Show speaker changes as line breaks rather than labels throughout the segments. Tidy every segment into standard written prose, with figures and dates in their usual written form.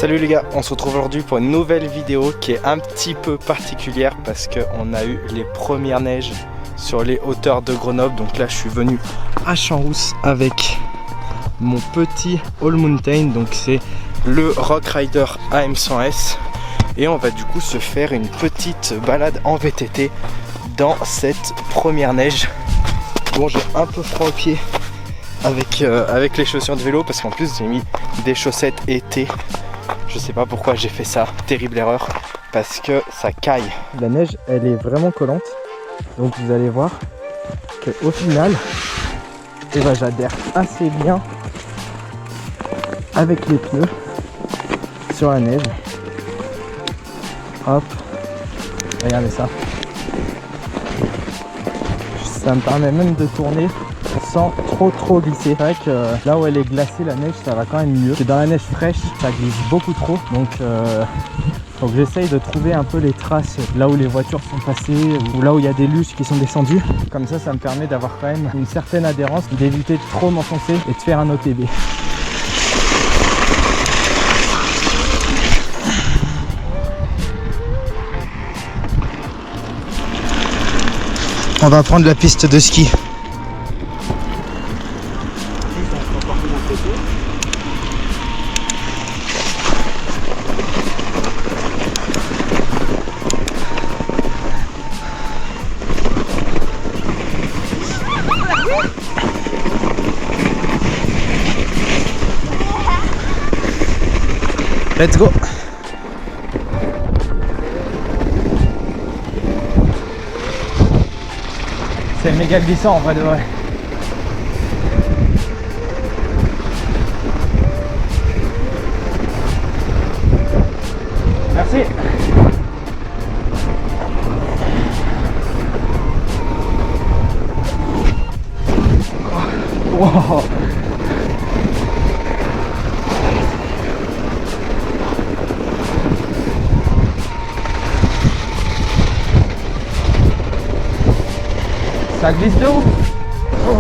Salut les gars, on se retrouve aujourd'hui pour une nouvelle vidéo qui est un petit peu particulière parce qu'on a eu les premières neiges sur les hauteurs de Grenoble. Donc là je suis venu à Champs-Rousse avec mon petit All Mountain, donc c'est le Rock Rider AM100S, et on va du coup se faire une petite balade en VTT dans cette première neige. Bon, j'ai un peu froid aux pieds avec les chaussures de vélo parce qu'en plus j'ai mis des chaussettes été. Je sais pas pourquoi j'ai fait ça, terrible erreur, parce que ça caille. La neige elle est vraiment collante, donc vous allez voir qu'au final j'adhère assez bien avec les pneus sur la neige. Hop, regardez ça. Ça me permet même de tourner sans trop glisser. C'est vrai que là où elle est glacée, la neige, ça va quand même mieux. Que dans la neige fraîche, ça glisse beaucoup trop. Donc faut que j'essaye de trouver un peu les traces là où les voitures sont passées ou là où il y a des luges qui sont descendues. Comme ça me permet d'avoir quand même une certaine adhérence, d'éviter de trop m'enfoncer et de faire un OTB. On va prendre la piste de ski. Let's go! C'est méga glissant en vrai de vrai. Merci. Wow. Ça glisse de ouf. Oh.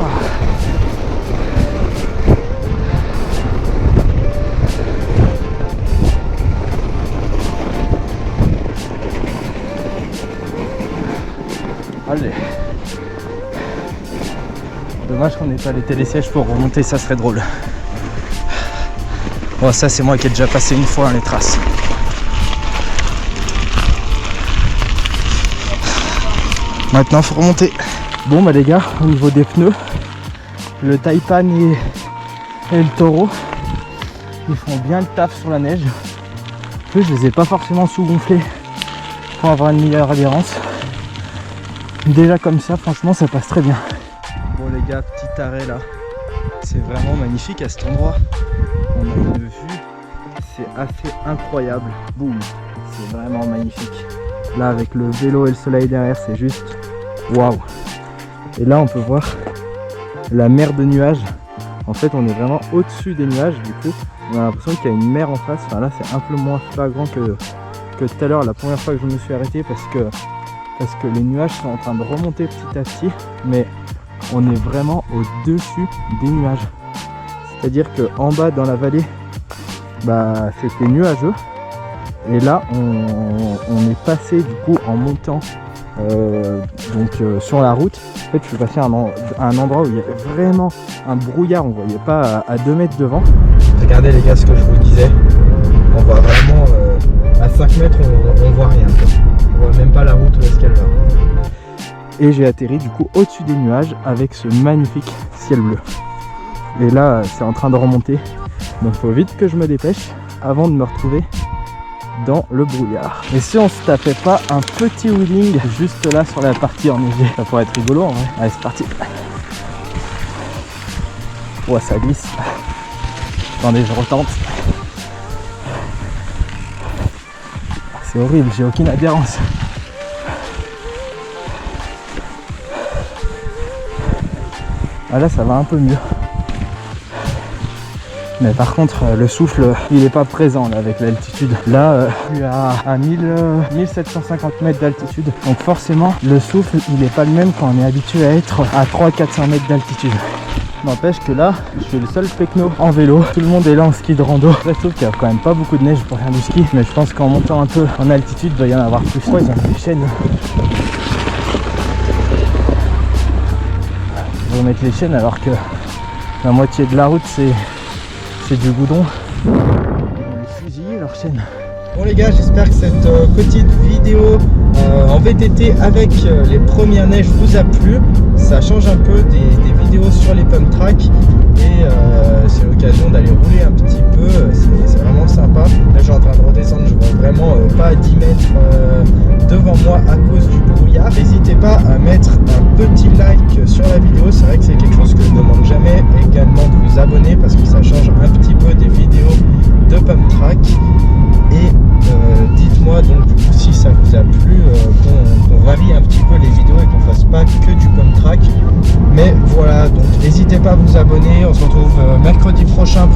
Allez. Dommage qu'on n'ait pas les télésièges pour remonter, ça serait drôle. Bon, ça c'est moi qui ai déjà passé une fois les traces. Maintenant faut remonter. Bon bah les gars, au niveau des pneus, le Taipan et le Toro, ils font bien le taf sur la neige. En plus je les ai pas forcément sous-gonflés pour avoir une meilleure adhérence. Déjà comme ça, franchement ça passe très bien. Bon les gars, petit arrêt là, c'est vraiment magnifique à cet endroit. On a une vue, c'est assez incroyable. Boum, c'est vraiment magnifique. Là avec le vélo et le soleil derrière, c'est juste waouh. Et là on peut voir la mer de nuages. En fait on est vraiment au-dessus des nuages, du coup on a l'impression qu'il y a une mer en face. Enfin là c'est un peu moins flagrant que tout à l'heure, la première fois que je me suis arrêté, parce que les nuages sont en train de remonter petit à petit, mais on est vraiment au-dessus des nuages. C'est-à-dire qu'en bas dans la vallée, bah c'était nuageux, et là on est passé du coup en montant sur la route. En fait je suis passé à un endroit où il y avait vraiment un brouillard, on voyait pas à 2 mètres devant. Regardez les gars ce que je vous disais, on voit vraiment à 5 mètres on voit rien, on voit même pas la route où est-ce qu'elle va. Et j'ai atterri du coup au-dessus des nuages avec ce magnifique ciel bleu. Et là c'est en train de remonter, donc il faut vite que je me dépêche avant de me retrouver dans le brouillard. Et si on se tapait pas un petit wheeling juste là sur la partie enneigée, ça pourrait être rigolo en vrai. Allez c'est parti. Ouais ça glisse. Attendez, je retente. C'est horrible, j'ai aucune adhérence. Ah là ça va un peu mieux. Mais par contre le souffle il n'est pas présent là, avec l'altitude. Là je suis à 1750 mètres d'altitude, donc forcément le souffle il n'est pas le même quand on est habitué à être à 300-400 mètres d'altitude. N'empêche que là, je suis le seul pecno en vélo. Tout le monde est là en ski de rando. Après, je trouve qu'il y a quand même pas beaucoup de neige pour faire du ski. Mais je pense qu'en montant un peu en altitude, il va y en avoir plus. Oh, ils ont des chaînes. Ils vont mettre les chaînes alors que la moitié de la route, c'est du goudron. Ils vont les fusiller leurs chaînes. Bon les gars, j'espère que cette petite vidéo en VTT avec les premières neiges vous a plu. Ça change un peu des vidéos sur les pump track et c'est l'occasion d'aller rouler un petit peu, c'est vraiment sympa. Là je suis en train de redescendre, je vois vraiment pas à 10 mètres devant moi à cause du brouillard. N'hésitez pas à mettre un petit like sur la vidéo, c'est vrai que c'est quelque chose que je ne demande jamais. Également de vous abonner parce que ça change un petit peu des vidéos de pump track. Et dites-moi donc du coup si ça vous a plu, qu'on varie un petit peu les vidéos et qu'on fasse pas que du pump track. Mais voilà, donc n'hésitez pas à vous abonner. On se retrouve mercredi prochain